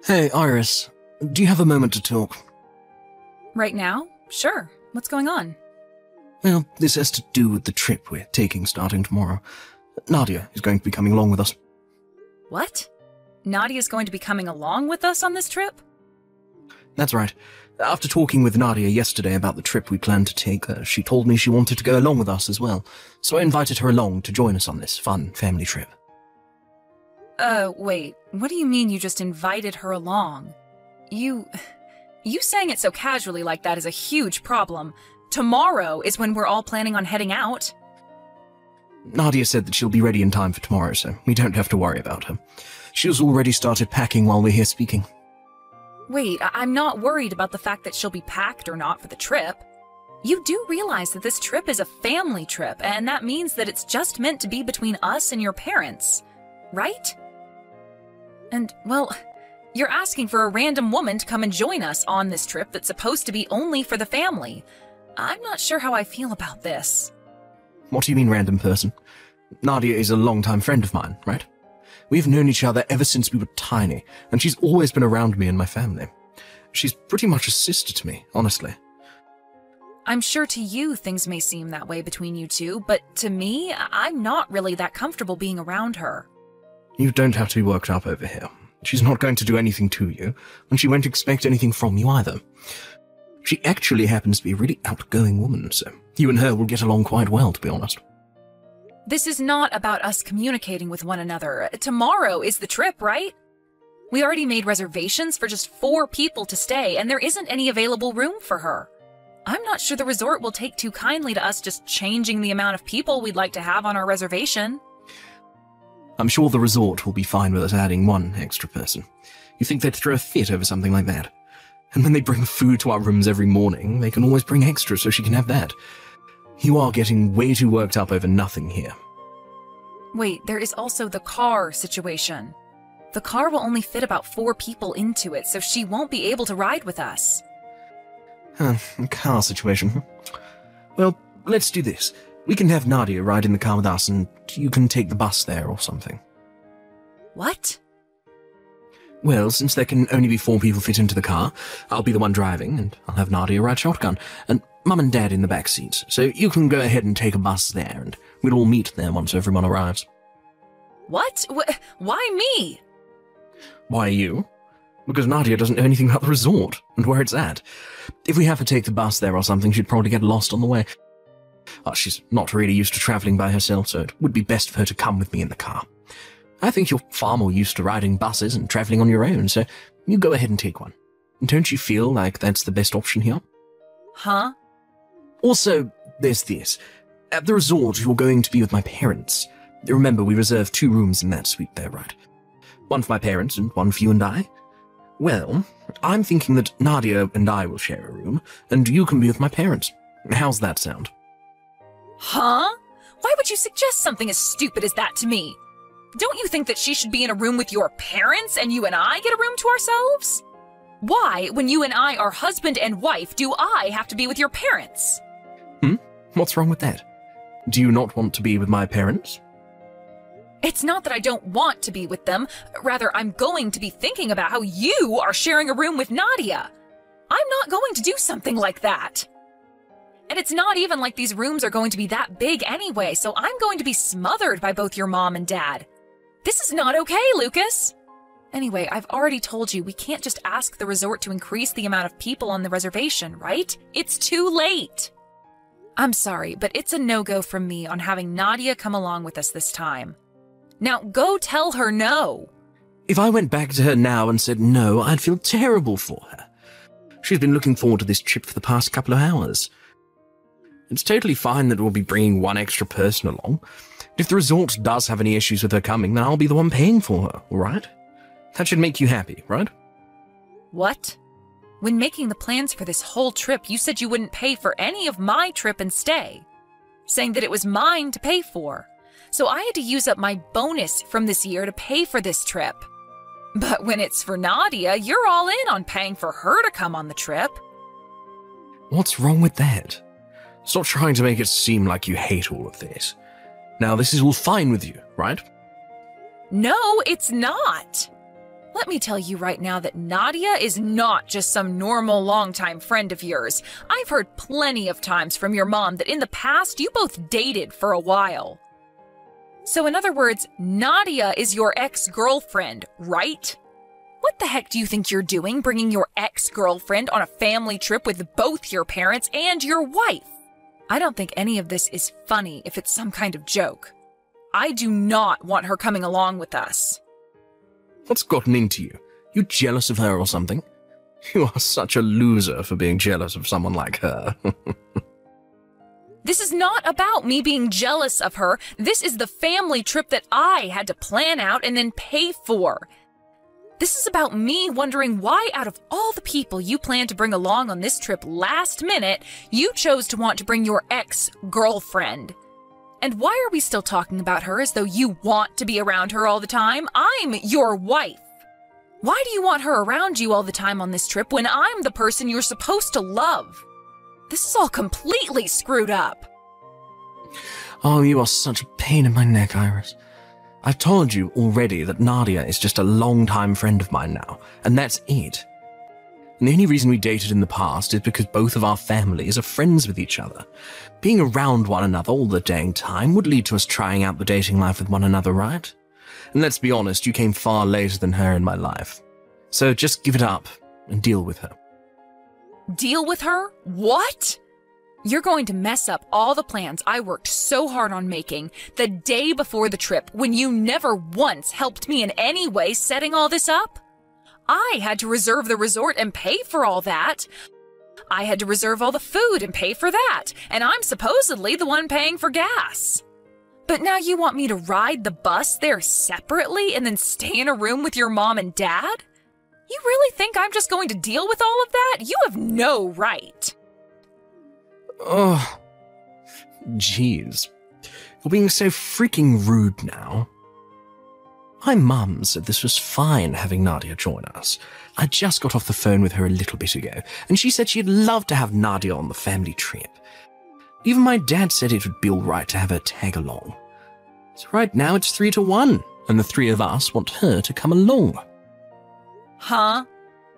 Hey, Iris. Do you have a moment to talk? Right now? Sure. What's going on? Well, this has to do with the trip we're taking starting tomorrow. Nadia is going to be coming along with us. What? Nadia's going to be coming along with us on this trip? That's right. After talking with Nadia yesterday about the trip we planned to take, she told me she wanted to go along with us as well. So I invited her along to join us on this fun family trip. Wait. What do you mean you just invited her along? You saying it so casually like that is a huge problem. Tomorrow is when we're all planning on heading out. Nadia said that she'll be ready in time for tomorrow, so we don't have to worry about her. She's already started packing while we're here speaking. Wait, I'm not worried about the fact that she'll be packed or not for the trip. You do realize that this trip is a family trip, and that means that it's just meant to be between us and your parents, right? And, well, you're asking for a random woman to come and join us on this trip that's supposed to be only for the family. I'm not sure how I feel about this. What do you mean, random person? Nadia is a long-time friend of mine, right? We've known each other ever since we were tiny, and she's always been around me and my family. She's pretty much a sister to me, honestly. I'm sure to you things may seem that way between you two, but to me, I'm not really that comfortable being around her. You don't have to be worked up over here. She's not going to do anything to you, and she won't expect anything from you either. She actually happens to be a really outgoing woman, so you and her will get along quite well, to be honest. This is not about us communicating with one another. Tomorrow is the trip, right? We already made reservations for just 4 people to stay, and there isn't any available room for her. I'm not sure the resort will take too kindly to us just changing the amount of people we'd like to have on our reservation. I'm sure the resort will be fine with us adding 1 extra person. You think they'd throw a fit over something like that? And when they bring food to our rooms every morning, they can always bring extra so she can have that. You are getting way too worked up over nothing here. Wait, there is also the car situation. The car will only fit about 4 people into it, so she won't be able to ride with us. Car situation. Well, let's do this. We can have Nadia ride in the car with us, and you can take the bus there or something. What? Well, since there can only be 4 people fit into the car, I'll be the one driving, and I'll have Nadia ride shotgun, and Mum and Dad in the back seats, so you can go ahead and take a bus there, and we'll all meet there once everyone arrives. What? Why me? Why you? Because Nadia doesn't know anything about the resort, and where it's at. If we have to take the bus there or something, she'd probably get lost on the way. She's not really used to travelling by herself, so it would be best for her to come with me in the car. I think you're far more used to riding buses and travelling on your own, so you go ahead and take one. Don't you feel like that's the best option here? Huh? Also, there's this. At the resort, you're going to be with my parents. Remember, we reserved 2 rooms in that suite there, right? 1 for my parents and 1 for you and I. Well, I'm thinking that Nadia and I will share a room, and you can be with my parents. How's that sound? Huh? Why would you suggest something as stupid as that to me? Don't you think that she should be in a room with your parents and you and I get a room to ourselves? Why, when you and I are husband and wife, do I have to be with your parents? What's wrong with that? Do you not want to be with my parents? It's not that I don't want to be with them. Rather, I'm going to be thinking about how you are sharing a room with Nadia. I'm not going to do something like that. And it's not even like these rooms are going to be that big anyway, so I'm going to be smothered by both your mom and dad. This is not okay, Lucas. Anyway, I've already told you we can't just ask the resort to increase the amount of people on the reservation, right? It's too late. I'm sorry, but it's a no-go from me on having Nadia come along with us this time. Now go tell her no. If I went back to her now and said no, I'd feel terrible for her. She's been looking forward to this trip for the past couple of hours. It's totally fine that we'll be bringing 1 extra person along. If the resort does have any issues with her coming, then I'll be the one paying for her, alright? That should make you happy, right? What? When making the plans for this whole trip, you said you wouldn't pay for any of my trip and stay, saying that it was mine to pay for. So I had to use up my bonus from this year to pay for this trip. But when it's for Nadia, you're all in on paying for her to come on the trip. What's wrong with that? Stop trying to make it seem like you hate all of this. Now, this is all fine with you, right? No, it's not. Let me tell you right now that Nadia is not just some normal longtime friend of yours. I've heard plenty of times from your mom that in the past you both dated for a while. So in other words, Nadia is your ex-girlfriend, right? What the heck do you think you're doing, bringing your ex-girlfriend on a family trip with both your parents and your wife? I don't think any of this is funny if it's some kind of joke. I do not want her coming along with us. What's gotten into you? You jealous of her or something? You are such a loser for being jealous of someone like her. This is not about me being jealous of her. This is the family trip that I had to plan out and then pay for. This is about me wondering why, out of all the people you planned to bring along on this trip last minute, you chose to want to bring your ex-girlfriend. And why are we still talking about her as though you want to be around her all the time? I'm your wife. Why do you want her around you all the time on this trip when I'm the person you're supposed to love? This is all completely screwed up. Oh, you are such a pain in my neck, Iris. I've told you already that Nadia is just a long-time friend of mine now, and that's it. And the only reason we dated in the past is because both of our families are friends with each other. Being around one another all the dang time would lead to us trying out the dating life with one another, right? And let's be honest, you came far later than her in my life. So just give it up and deal with her. Deal with her? What? You're going to mess up all the plans I worked so hard on making the day before the trip when you never once helped me in any way setting all this up? I had to reserve the resort and pay for all that. I had to reserve all the food and pay for that, and I'm supposedly the one paying for gas. But now you want me to ride the bus there separately and then stay in a room with your mom and dad? You really think I'm just going to deal with all of that? You have no right. Oh, jeez. You're being so freaking rude now. My mum said this was fine having Nadia join us. I just got off the phone with her a little bit ago, and she said she'd love to have Nadia on the family trip. Even my dad said it would be all right to have her tag along. So right now it's 3-1, and the three of us want her to come along. Huh?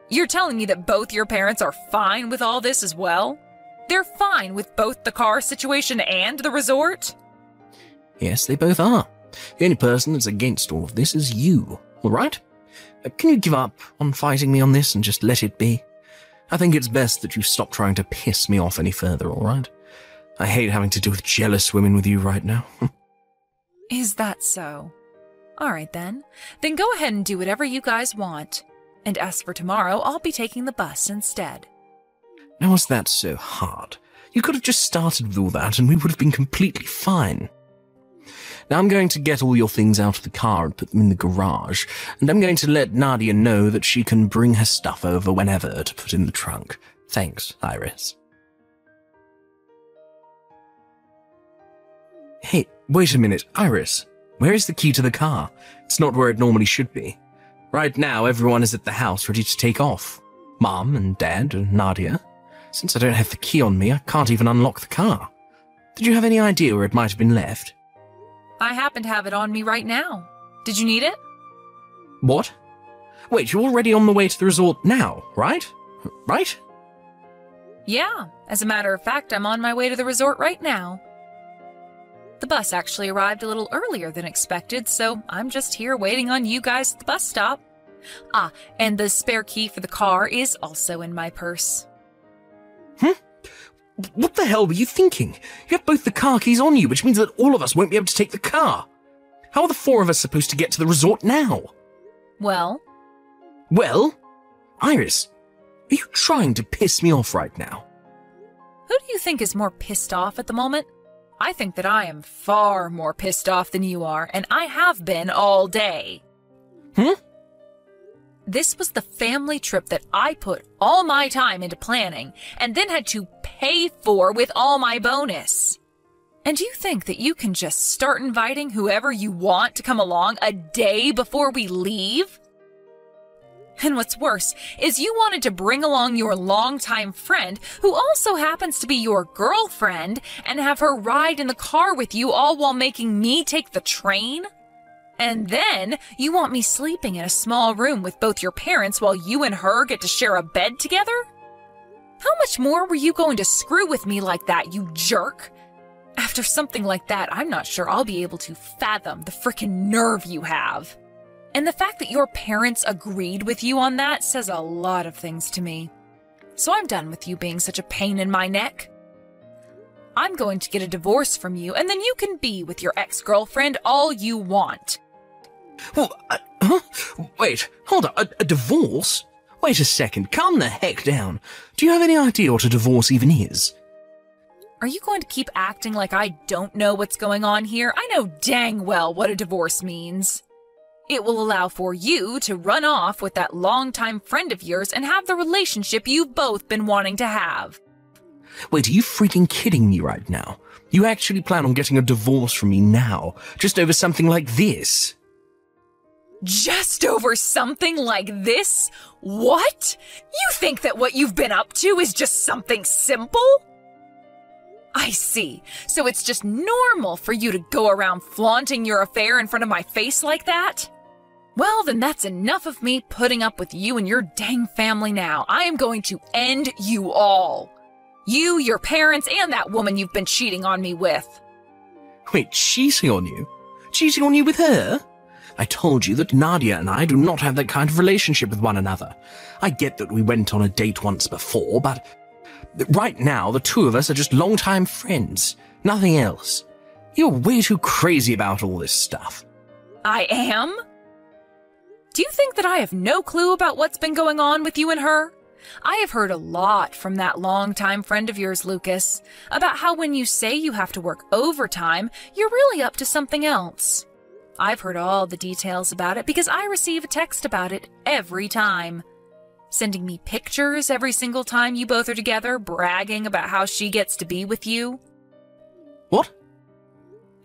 You're telling me that both your parents are fine with all this as well? They're fine with both the car situation and the resort? Yes, they both are. The only person that's against all of this is you, all right? Can you give up on fighting me on this and just let it be? I think it's best that you stop trying to piss me off any further, all right? I hate having to deal with jealous women with you right now. Is that so? All right, then. Then go ahead and do whatever you guys want. And as for tomorrow, I'll be taking the bus instead. Now, was that so hard? You could have just started with all that and we would have been completely fine. Now I'm going to get all your things out of the car and put them in the garage, and I'm going to let Nadia know that she can bring her stuff over whenever to put in the trunk. Thanks, Iris. Hey, wait a minute, Iris. Where is the key to the car? It's not where it normally should be. Right now, everyone is at the house ready to take off. Mom and Dad and Nadia. Since I don't have the key on me, I can't even unlock the car. Did you have any idea where it might have been left? I happen to have it on me right now. Did you need it? What? Wait, you're already on the way to the resort now, right? Right? Yeah, as a matter of fact, I'm on my way to the resort right now. The bus actually arrived a little earlier than expected, so I'm just here waiting on you guys at the bus stop. Ah, and the spare key for the car is also in my purse. What the hell were you thinking? You have both the car keys on you, which means that all of us won't be able to take the car. How are the four of us supposed to get to the resort now? Well? Well? Iris, are you trying to piss me off right now? Who do you think is more pissed off at the moment? I think that I am far more pissed off than you are, and I have been all day. This was the family trip that I put all my time into planning and then had to pay for with all my bonus. And you think that you can just start inviting whoever you want to come along a day before we leave? And what's worse is you wanted to bring along your longtime friend, who also happens to be your girlfriend, and have her ride in the car with you all while making me take the train? And then you want me sleeping in a small room with both your parents while you and her get to share a bed together? How much more were you going to screw with me like that, you jerk? After something like that, I'm not sure I'll be able to fathom the frickin' nerve you have. And the fact that your parents agreed with you on that says a lot of things to me. So I'm done with you being such a pain in my neck. I'm going to get a divorce from you, and then you can be with your ex-girlfriend all you want. Well, huh? Wait, hold on, a divorce? Wait a second, calm the heck down. Do you have any idea what a divorce even is? Are you going to keep acting like I don't know what's going on here? I know dang well what a divorce means. It will allow for you to run off with that longtime friend of yours and have the relationship you've both been wanting to have. Wait, are you freaking kidding me right now? You actually plan on getting a divorce from me now, just over something like this? Just over something like this? What? You think that what you've been up to is just something simple? I see. So it's just normal for you to go around flaunting your affair in front of my face like that? Well, then that's enough of me putting up with you and your dang family now. I am going to end you all. You, your parents, and that woman you've been cheating on me with. Wait, cheating on you? Cheating on you with her? I told you that Nadia and I do not have that kind of relationship with one another. I get that we went on a date once before, but right now the two of us are just longtime friends. Nothing else. You're way too crazy about all this stuff. I am? Do you think that I have no clue about what's been going on with you and her? I have heard a lot from that longtime friend of yours, Lucas, about how when you say you have to work overtime, you're really up to something else. I've heard all the details about it because I receive a text about it every time. Sending me pictures every single time you both are together, bragging about how she gets to be with you. What?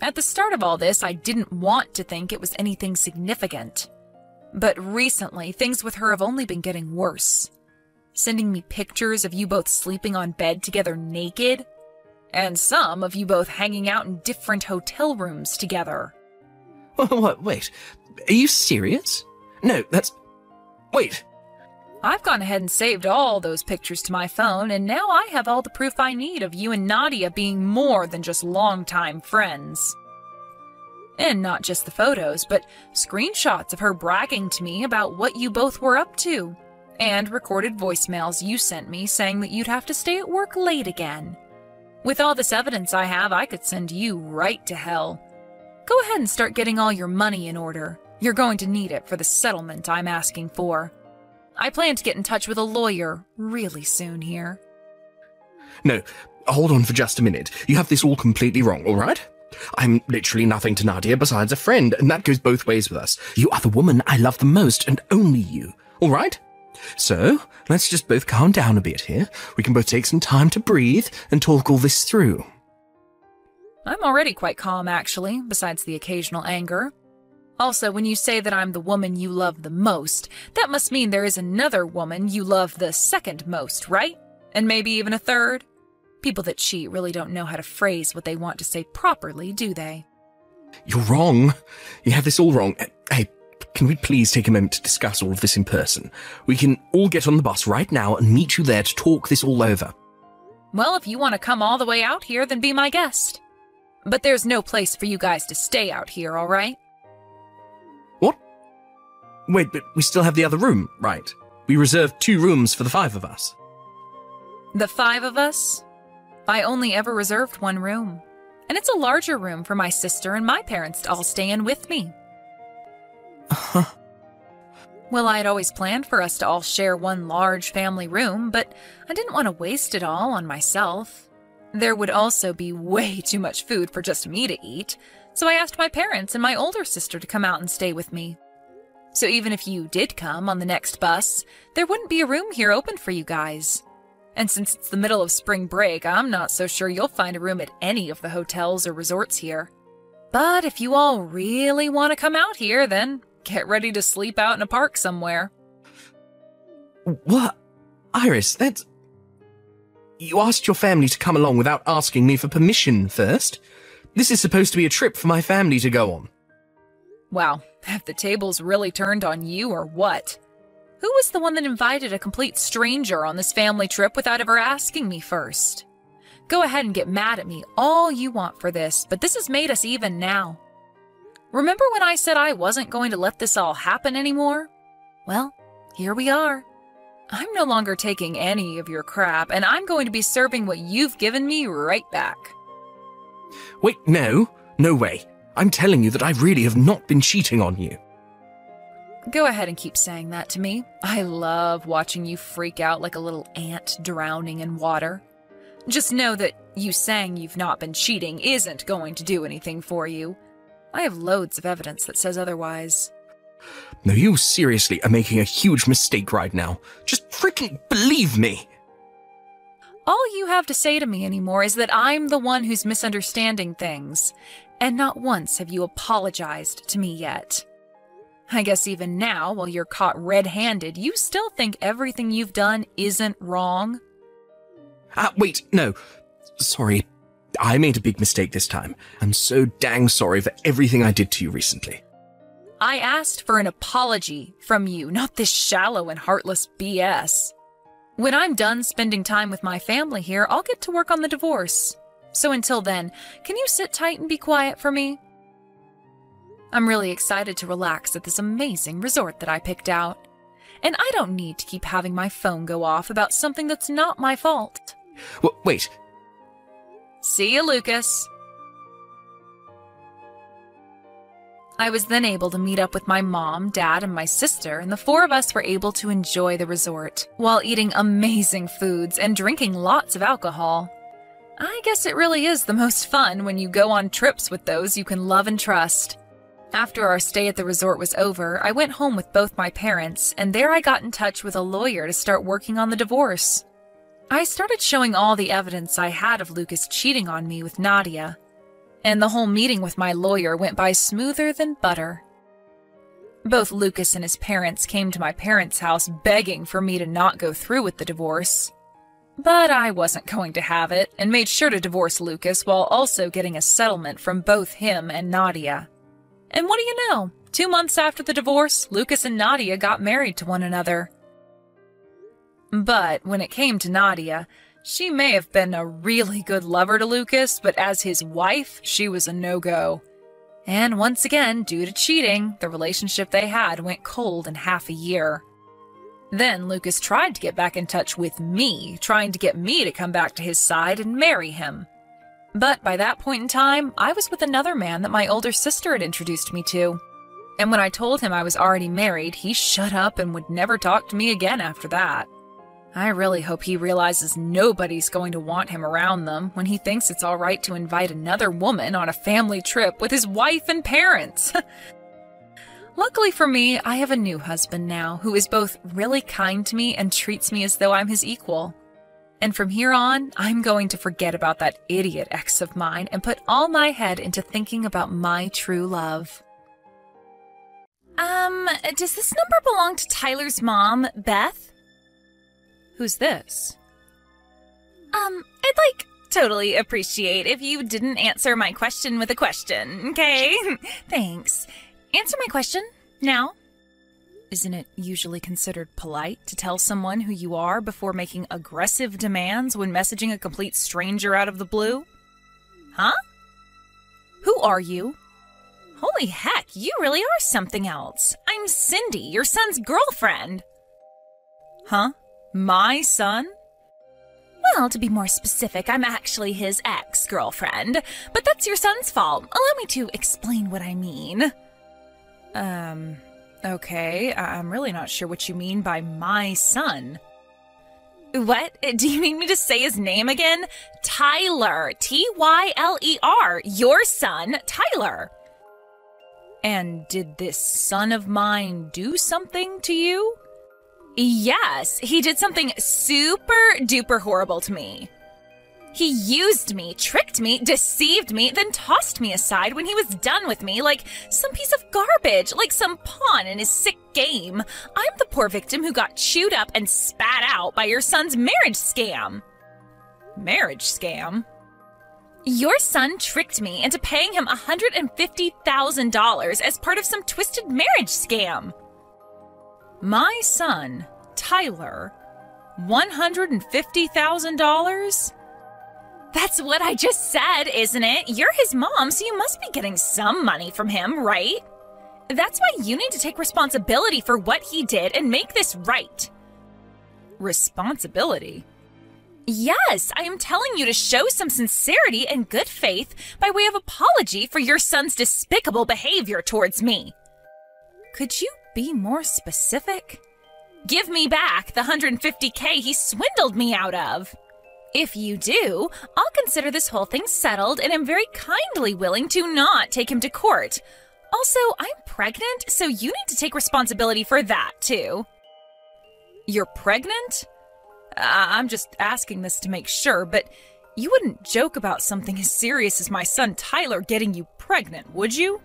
At the start of all this, I didn't want to think it was anything significant. But recently, things with her have only been getting worse. Sending me pictures of you both sleeping on bed together naked, and some of you both hanging out in different hotel rooms together. What? Wait, are you serious? No, that's... Wait. I've gone ahead and saved all those pictures to my phone, and now I have all the proof I need of you and Nadia being more than just longtime friends. And not just the photos, but screenshots of her bragging to me about what you both were up to, and recorded voicemails you sent me saying that you'd have to stay at work late again. With all this evidence I have, I could send you right to hell. Go ahead and start getting all your money in order. You're going to need it for the settlement I'm asking for. I plan to get in touch with a lawyer really soon here. No, hold on for just a minute. You have this all completely wrong, all right? I'm literally nothing to Nadia besides a friend, and that goes both ways with us. You are the woman I love the most, and only you, all right? So, let's just both calm down a bit here. We can both take some time to breathe and talk all this through. I'm already quite calm, actually, besides the occasional anger. Also, when you say that I'm the woman you love the most, that must mean there is another woman you love the second most, right? And maybe even a third? People that cheat really don't know how to phrase what they want to say properly, do they? You're wrong. You have this all wrong. Hey, can we please take a moment to discuss all of this in person? We can all get on the bus right now and meet you there to talk this all over. Well, if you want to come all the way out here, then be my guest. But there's no place for you guys to stay out here, all right? What? Wait, but we still have the other room, right? We reserved 2 rooms for the 5 of us. The 5 of us? I only ever reserved 1 room. And it's a larger room for my sister and my parents to all stay in with me. Well, I had always planned for us to all share one large family room, but I didn't want to waste it all on myself. There would also be way too much food for just me to eat, so I asked my parents and my older sister to come out and stay with me. So even if you did come on the next bus, there wouldn't be a room here open for you guys. And since it's the middle of spring break, I'm not so sure you'll find a room at any of the hotels or resorts here. But if you all really want to come out here, then get ready to sleep out in a park somewhere. What? Iris, that's... You asked your family to come along without asking me for permission first? This is supposed to be a trip for my family to go on. Wow, have the tables really turned on you or what? Who was the one that invited a complete stranger on this family trip without ever asking me first? Go ahead and get mad at me all you want for this, but this has made us even now. Remember when I said I wasn't going to let this all happen anymore? Well, here we are. I'm no longer taking any of your crap, and I'm going to be serving what you've given me right back. Wait, no. No way. I'm telling you that I really have not been cheating on you. Go ahead and keep saying that to me. I love watching you freak out like a little ant drowning in water. Just know that you saying you've not been cheating isn't going to do anything for you. I have loads of evidence that says otherwise. No, you seriously are making a huge mistake right now. Just freaking believe me. All you have to say to me anymore is that I'm the one who's misunderstanding things, and not once have you apologized to me yet. I guess even now, while you're caught red-handed, you still think everything you've done isn't wrong? Wait, no. Sorry. I made a big mistake this time. I'm so dang sorry for everything I did to you recently. I asked for an apology from you, not this shallow and heartless BS. When I'm done spending time with my family here, I'll get to work on the divorce. So until then, can you sit tight and be quiet for me? I'm really excited to relax at this amazing resort that I picked out. And I don't need to keep having my phone go off about something that's not my fault. Wait. See you, Lucas. I was then able to meet up with my mom, dad, and my sister, and the four of us were able to enjoy the resort while eating amazing foods and drinking lots of alcohol. I guess it really is the most fun when you go on trips with those you can love and trust. After our stay at the resort was over, I went home with both my parents, and there I got in touch with a lawyer to start working on the divorce. I started showing all the evidence I had of Lucas cheating on me with Nadia, and the whole meeting with my lawyer went by smoother than butter. Both Lucas and his parents came to my parents' house begging for me to not go through with the divorce. But I wasn't going to have it, and made sure to divorce Lucas while also getting a settlement from both him and Nadia. And what do you know? 2 months after the divorce, Lucas and Nadia got married to one another. But when it came to Nadia, she may have been a really good lover to Lucas, but as his wife, she was a no-go. And once again, due to cheating, the relationship they had went cold in half a year. Then Lucas tried to get back in touch with me, trying to get me to come back to his side and marry him. But by that point in time, I was with another man that my older sister had introduced me to. And when I told him I was already married, he shut up and would never talk to me again after that. I really hope he realizes nobody's going to want him around them when he thinks it's all right to invite another woman on a family trip with his wife and parents. Luckily for me, I have a new husband now who is both really kind to me and treats me as though I'm his equal. And from here on, I'm going to forget about that idiot ex of mine and put all my head into thinking about my true love. Does this number belong to Tyler's mom, Beth? Who's this? I'd totally appreciate if you didn't answer my question with a question, okay? Thanks. Answer my question, now. Isn't it usually considered polite to tell someone who you are before making aggressive demands when messaging a complete stranger out of the blue? Huh? Who are you? Holy heck, you really are something else. I'm Cindy, your son's girlfriend. Huh? My son? Well, to be more specific, I'm actually his ex-girlfriend. But that's your son's fault. Allow me to explain what I mean. Okay. I'm really not sure what you mean by my son. What? Do you need me to say his name again? Tyler. Tyler. Your son, Tyler. And did this son of mine do something to you? Yes, he did something super duper horrible to me. He used me, tricked me, deceived me, then tossed me aside when he was done with me like some piece of garbage, like some pawn in his sick game. I'm the poor victim who got chewed up and spat out by your son's marriage scam. Marriage scam? Your son tricked me into paying him $150,000 as part of some twisted marriage scam. My son, Tyler, $150,000? That's what I just said, isn't it? You're his mom, so you must be getting some money from him, right? That's why you need to take responsibility for what he did and make this right. Responsibility? Yes, I am telling you to show some sincerity and good faith by way of apology for your son's despicable behavior towards me. Could you be more specific? Give me back the $150K he swindled me out of. If you do, I'll consider this whole thing settled and am very kindly willing to not take him to court. Also, I'm pregnant, so you need to take responsibility for that, too. You're pregnant? I'm just asking this to make sure, but you wouldn't joke about something as serious as my son Tyler getting you pregnant, would you?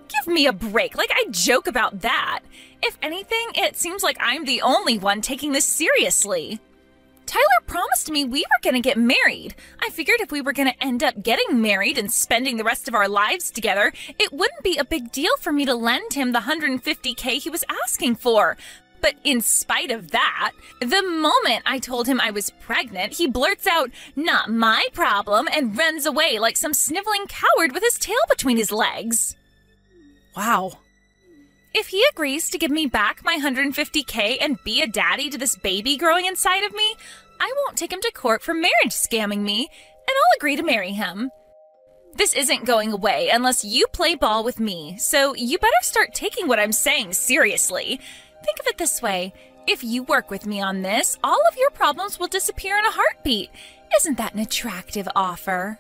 Give me a break, like I joke about that. If anything, it seems like I'm the only one taking this seriously. Tyler promised me we were gonna get married. I figured if we were gonna end up getting married and spending the rest of our lives together, it wouldn't be a big deal for me to lend him the $150K he was asking for. But in spite of that, the moment I told him I was pregnant, he blurts out, "Not my problem," and runs away like some sniveling coward with his tail between his legs. Wow. If he agrees to give me back my $150K and be a daddy to this baby growing inside of me, I won't take him to court for marriage scamming me, and I'll agree to marry him. This isn't going away unless you play ball with me, so you better start taking what I'm saying seriously. Think of it this way. If you work with me on this, all of your problems will disappear in a heartbeat. Isn't that an attractive offer?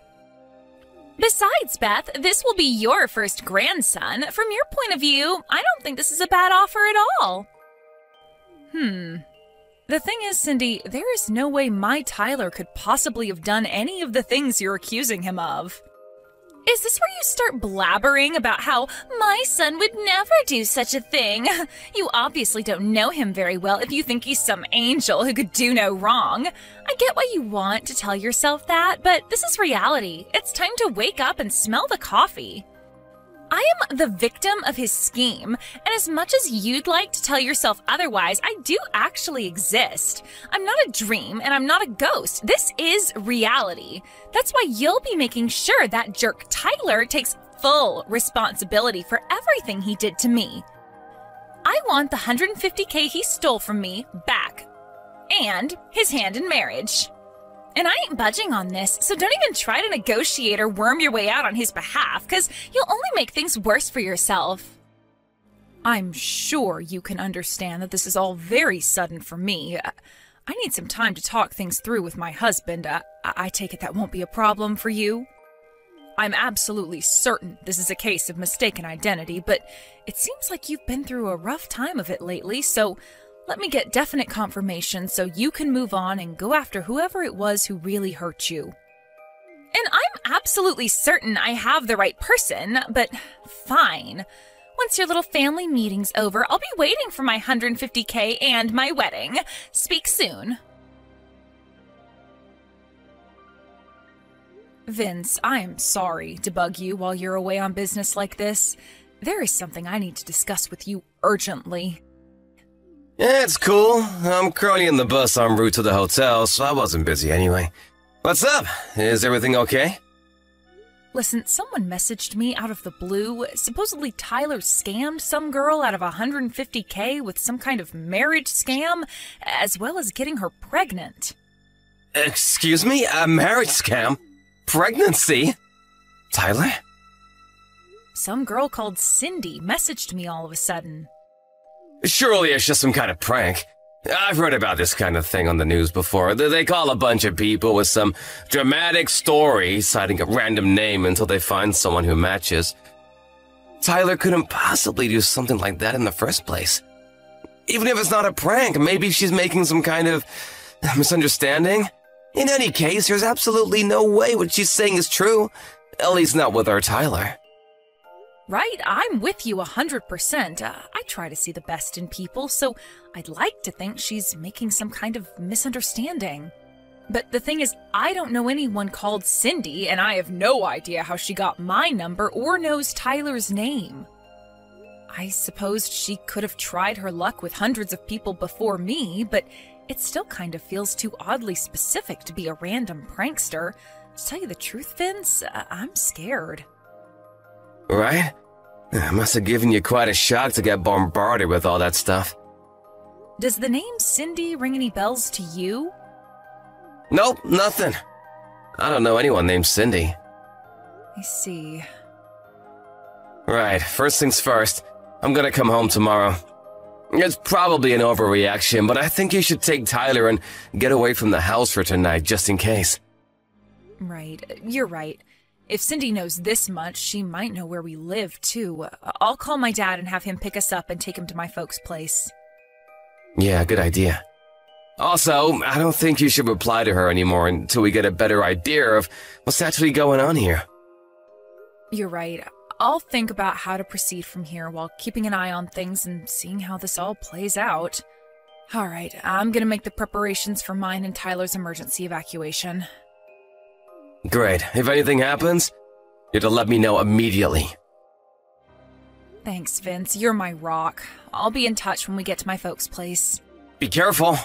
Besides, Beth, this will be your first grandson. From your point of view, I don't think this is a bad offer at all. The thing is, Cindy, there is no way my Tyler could possibly have done any of the things you're accusing him of. Is this where you start blabbering about how my son would never do such a thing? You obviously don't know him very well if you think he's some angel who could do no wrong. I get why you want to tell yourself that, but this is reality. It's time to wake up and smell the coffee. I am the victim of his scheme, and as much as you'd like to tell yourself otherwise, I do actually exist. I'm not a dream, and I'm not a ghost. This is reality. That's why you'll be making sure that jerk Tyler takes full responsibility for everything he did to me. I want the $150K he stole from me back, and his hand in marriage. And I ain't budging on this, so don't even try to negotiate or worm your way out on his behalf, because you'll only make things worse for yourself. I'm sure you can understand that this is all very sudden for me. I need some time to talk things through with my husband. I take it that won't be a problem for you? I'm absolutely certain this is a case of mistaken identity, but it seems like you've been through a rough time of it lately, so let me get definite confirmation so you can move on and go after whoever it was who really hurt you. And I'm absolutely certain I have the right person, but fine. Once your little family meeting's over, I'll be waiting for my $150K and my wedding. Speak soon. Vince, I am sorry to bug you while you're away on business like this. There is something I need to discuss with you urgently. Yeah, it's cool. I'm currently in the bus en route to the hotel, so I wasn't busy anyway. What's up? Is everything okay? Listen, someone messaged me out of the blue. Supposedly Tyler scammed some girl out of $150K with some kind of marriage scam, as well as getting her pregnant. Excuse me? A marriage scam? Pregnancy? Tyler? Some girl called Cindy messaged me all of a sudden. Surely it's just some kind of prank. I've heard about this kind of thing on the news before. They call a bunch of people with some dramatic story, citing a random name until they find someone who matches. Tyler couldn't possibly do something like that in the first place. Even if it's not a prank, maybe she's making some kind of misunderstanding. In any case, there's absolutely no way what she's saying is true. At least not with our Tyler. Right, I'm with you 100%. I try to see the best in people, so I'd like to think she's making some kind of misunderstanding. But the thing is, I don't know anyone called Cindy, and I have no idea how she got my number or knows Tyler's name. I suppose she could have tried her luck with hundreds of people before me, but it still kind of feels too oddly specific to be a random prankster. To tell you the truth, Vince, I'm scared. Right? It must have given you quite a shock to get bombarded with all that stuff. Does the name Cindy ring any bells to you? Nope, nothing. I don't know anyone named Cindy. I see. Right, first things first. I'm gonna come home tomorrow. It's probably an overreaction, but I think you should take Tyler and get away from the house for tonight, just in case. Right, you're right. If Cindy knows this much, she might know where we live, too. I'll call my dad and have him pick us up and take him to my folks' place. Yeah, good idea. Also, I don't think you should reply to her anymore until we get a better idea of what's actually going on here. You're right. I'll think about how to proceed from here while keeping an eye on things and seeing how this all plays out. All right, I'm gonna make the preparations for mine and Tyler's emergency evacuation. Great. If anything happens, you're to let me know immediately. Thanks, Vince. You're my rock. I'll be in touch when we get to my folks' place. Be careful.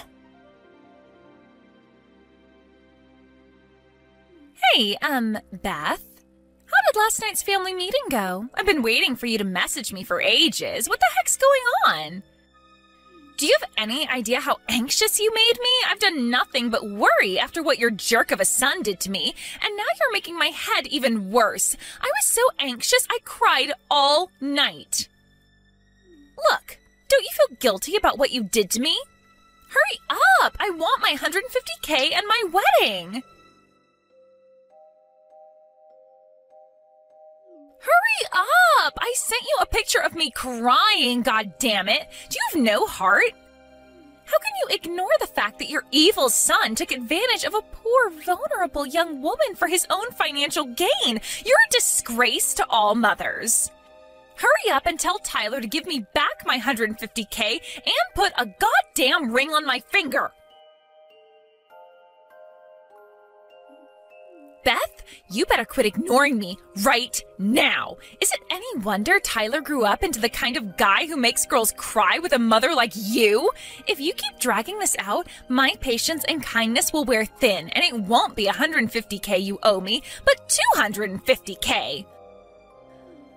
Hey, Beth. How did last night's family meeting go? I've been waiting for you to message me for ages. What the heck's going on? Do you have any idea how anxious you made me? I've done nothing but worry after what your jerk of a son did to me, and now you're making my head even worse. I was so anxious I cried all night. Look, don't you feel guilty about what you did to me? Hurry up! I want my $150K and my wedding! Hurry up! I sent you a picture of me crying, goddammit! Do you have no heart? How can you ignore the fact that your evil son took advantage of a poor, vulnerable young woman for his own financial gain? You're a disgrace to all mothers. Hurry up and tell Tyler to give me back my $150K and put a goddamn ring on my finger. Beth, you better quit ignoring me right now. Is it any wonder Tyler grew up into the kind of guy who makes girls cry with a mother like you? If you keep dragging this out, my patience and kindness will wear thin, and it won't be $150K you owe me, but $250K.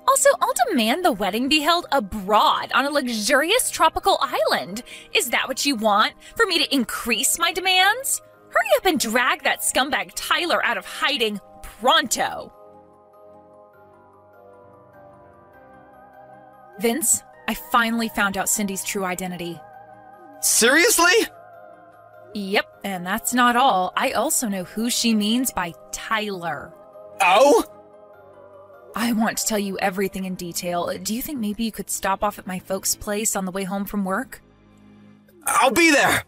Also, I'll demand the wedding be held abroad on a luxurious tropical island. Is that what you want? For me to increase my demands? Hurry up and drag that scumbag Tyler out of hiding pronto. Vince, I finally found out Cindy's true identity. Seriously? Yep, and that's not all. I also know who she means by Tyler. Oh? I want to tell you everything in detail. Do you think maybe you could stop off at my folks' place on the way home from work? I'll be there!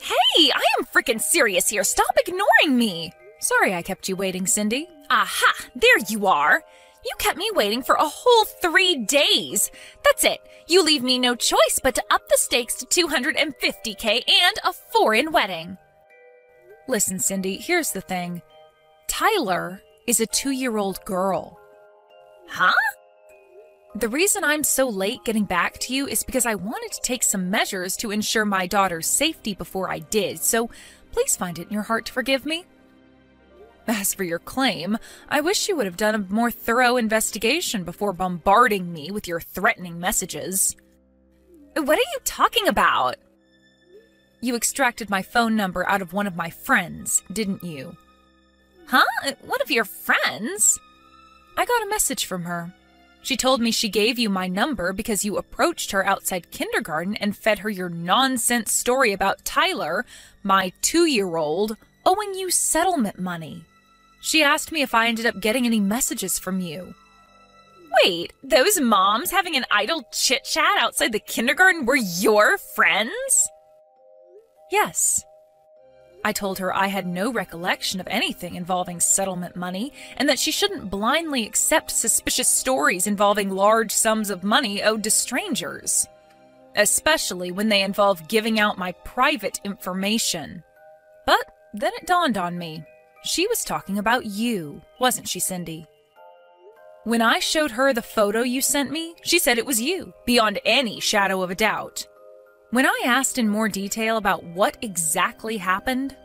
Hey, I am freaking serious here. Stop ignoring me. Sorry I kept you waiting, Cindy. Aha, there you are. You kept me waiting for a whole 3 days. That's it. You leave me no choice but to up the stakes to $250K and a foreign wedding. Listen, Cindy, here's the thing. Tyler is a 2-year-old girl. Huh? The reason I'm so late getting back to you is because I wanted to take some measures to ensure my daughter's safety before I did, so please find it in your heart to forgive me. As for your claim, I wish you would have done a more thorough investigation before bombarding me with your threatening messages. What are you talking about? You extracted my phone number out of one of my friends, didn't you? Huh? One of your friends? I got a message from her. She told me she gave you my number because you approached her outside kindergarten and fed her your nonsense story about Tyler, my 2-year-old, owing you settlement money. She asked me if I ended up getting any messages from you. Wait, those moms having an idle chit-chat outside the kindergarten were your friends? Yes. I told her I had no recollection of anything involving settlement money and that she shouldn't blindly accept suspicious stories involving large sums of money owed to strangers. especially when they involve giving out my private information. But then it dawned on me. She was talking about you, wasn't she, Cindy? When I showed her the photo you sent me, she said it was you, beyond any shadow of a doubt. When I asked in more detail about what exactly happened,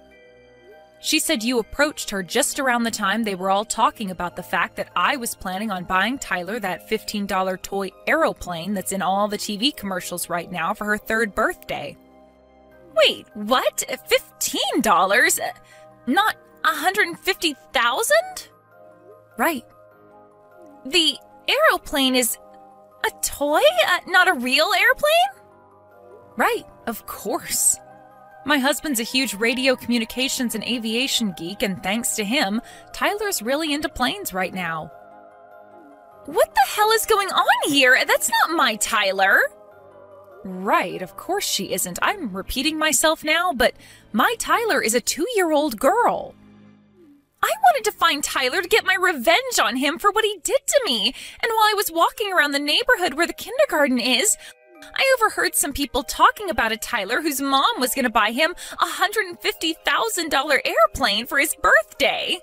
she said you approached her just around the time they were all talking about the fact that I was planning on buying Tyler that $15 toy aeroplane that's in all the TV commercials right now for her 3rd birthday. Wait, what? $15? Not $150,000? Right. The aeroplane is a toy, not a real airplane? Right, of course. My husband's a huge radio communications and aviation geek, and thanks to him, Tyler's really into planes right now. What the hell is going on here? That's not my Tyler. Right, of course she isn't. I'm repeating myself now, but my Tyler is a 2-year-old girl. I wanted to find Tyler to get my revenge on him for what he did to me, and while I was walking around the neighborhood where the kindergarten is, I overheard some people talking about a Tyler whose mom was going to buy him a $150,000 airplane for his birthday.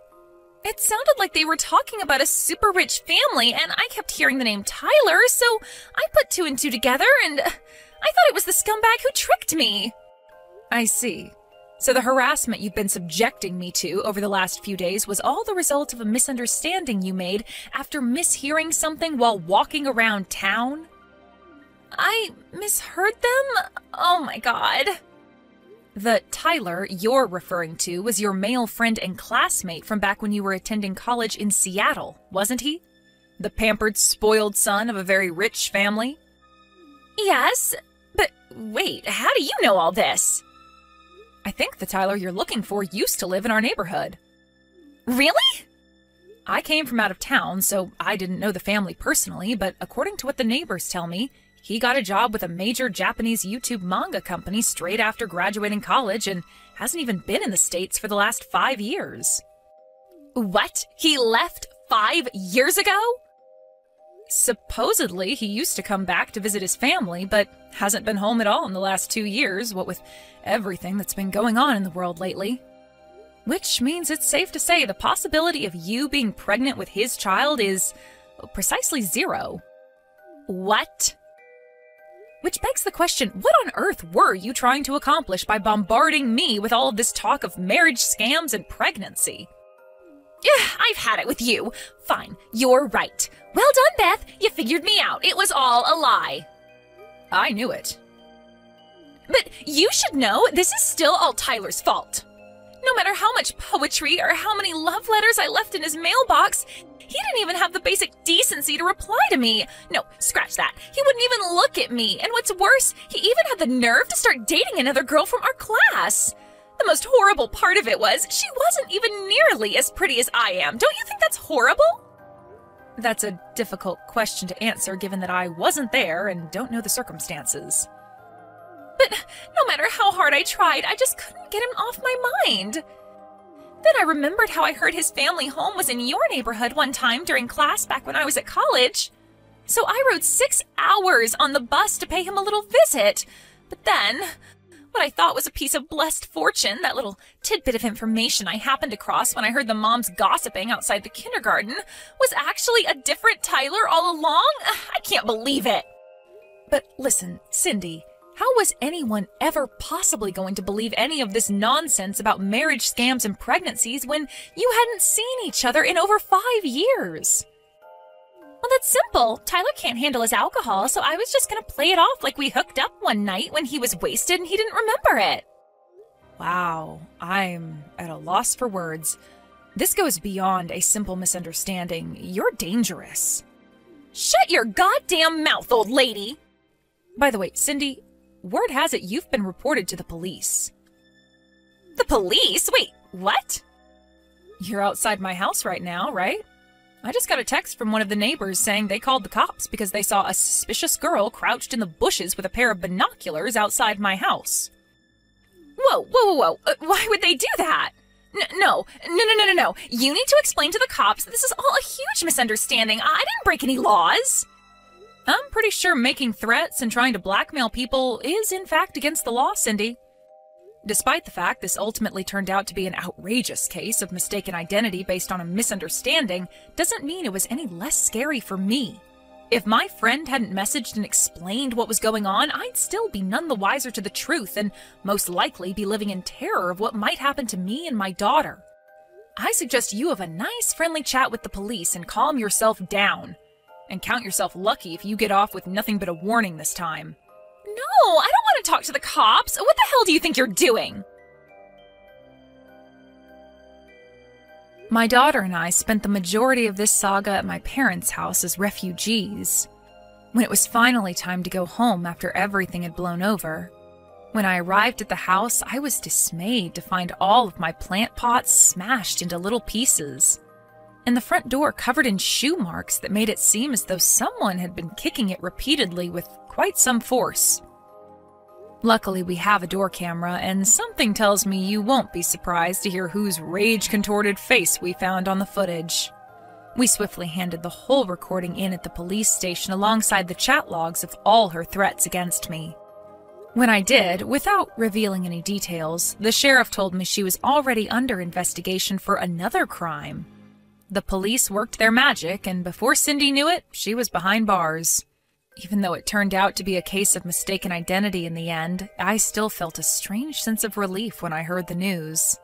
It sounded like they were talking about a super rich family, and I kept hearing the name Tyler, so I put 2 and 2 together, and I thought it was the scumbag who tricked me. I see. So the harassment you've been subjecting me to over the last few days was all the result of a misunderstanding you made after mishearing something while walking around town? I misheard them? Oh my god. The Tyler you're referring to was your male friend and classmate from back when you were attending college in Seattle, wasn't he? The pampered, spoiled son of a very rich family? Yes, but wait, how do you know all this? I think the Tyler you're looking for used to live in our neighborhood. Really? I came from out of town, so I didn't know the family personally, but according to what the neighbors tell me, he got a job with a major Japanese YouTube manga company straight after graduating college and hasn't even been in the States for the last 5 years. What? He left 5 years ago? Supposedly, he used to come back to visit his family, but hasn't been home at all in the last 2 years, what with everything that's been going on in the world lately. Which means it's safe to say the possibility of you being pregnant with his child is precisely 0. What? Which begs the question, what on earth were you trying to accomplish by bombarding me with all of this talk of marriage scams and pregnancy? I've had it with you. Fine, you're right. Well done, Beth. You figured me out. It was all a lie. I knew it. But you should know this is still all Tyler's fault. No matter how much poetry or how many love letters I left in his mailbox, he didn't even have the basic decency to reply to me. No, scratch that. He wouldn't even look at me. And what's worse, he even had the nerve to start dating another girl from our class. The most horrible part of it was she wasn't even nearly as pretty as I am. Don't you think that's horrible? That's a difficult question to answer given that I wasn't there and don't know the circumstances. But no matter how hard I tried, I just couldn't get him off my mind. Then I remembered how I heard his family home was in your neighborhood one time during class back when I was at college. So I rode 6 hours on the bus to pay him a little visit. But then, what I thought was a piece of blessed fortune, that little tidbit of information I happened across when I heard the moms gossiping outside the kindergarten, was actually a different Tyler all along? I can't believe it. But listen, Cindy, how was anyone ever possibly going to believe any of this nonsense about marriage scams and pregnancies when you hadn't seen each other in over 5 years? Well, that's simple. Tyler can't handle his alcohol, so I was just going to play it off like we hooked up one night when he was wasted and he didn't remember it. Wow, I'm at a loss for words. This goes beyond a simple misunderstanding. You're dangerous. Shut your goddamn mouth, old lady! By the way, Cindy, word has it you've been reported to the police. The police? Wait, what? You're outside my house right now, right? I just got a text from one of the neighbors saying they called the cops because they saw a suspicious girl crouched in the bushes with a pair of binoculars outside my house. Whoa. Why would they do that? No. You need to explain to the cops that this is all a huge misunderstanding. I didn't break any laws. I'm pretty sure making threats and trying to blackmail people is in fact against the law, Cindy. Despite the fact this ultimately turned out to be an outrageous case of mistaken identity based on a misunderstanding, doesn't mean it was any less scary for me. If my friend hadn't messaged and explained what was going on, I'd still be none the wiser to the truth and most likely be living in terror of what might happen to me and my daughter. I suggest you have a nice friendly chat with the police and calm yourself down. And count yourself lucky if you get off with nothing but a warning this time. No, I don't want to talk to the cops. What the hell do you think you're doing? My daughter and I spent the majority of this saga at my parents' house as refugees. When it was finally time to go home after everything had blown over, when I arrived at the house, I was dismayed to find all of my plant pots smashed into little pieces, and the front door covered in shoe marks that made it seem as though someone had been kicking it repeatedly with quite some force. Luckily, we have a door camera, and something tells me you won't be surprised to hear whose rage-contorted face we found on the footage. We swiftly handed the whole recording in at the police station alongside the chat logs of all her threats against me. When I did, without revealing any details, the sheriff told me she was already under investigation for another crime. The police worked their magic, and before Cindy knew it, she was behind bars. Even though it turned out to be a case of mistaken identity in the end, I still felt a strange sense of relief when I heard the news.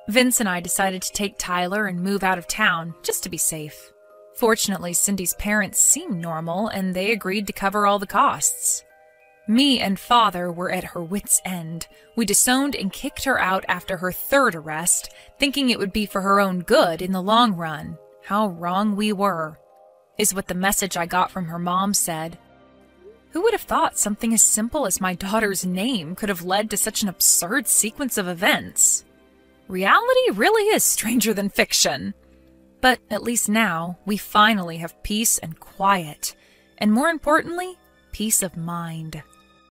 Vince and I decided to take Tyler and move out of town, just to be safe. Fortunately, Cindy's parents seemed normal, and they agreed to cover all the costs. Me and Father were at her wits' end. We disowned and kicked her out after her third arrest, thinking it would be for her own good in the long run. How wrong we were, is what the message I got from her mom said. Who would have thought something as simple as my daughter's name could have led to such an absurd sequence of events? Reality really is stranger than fiction. But at least now, we finally have peace and quiet, and more importantly, peace of mind.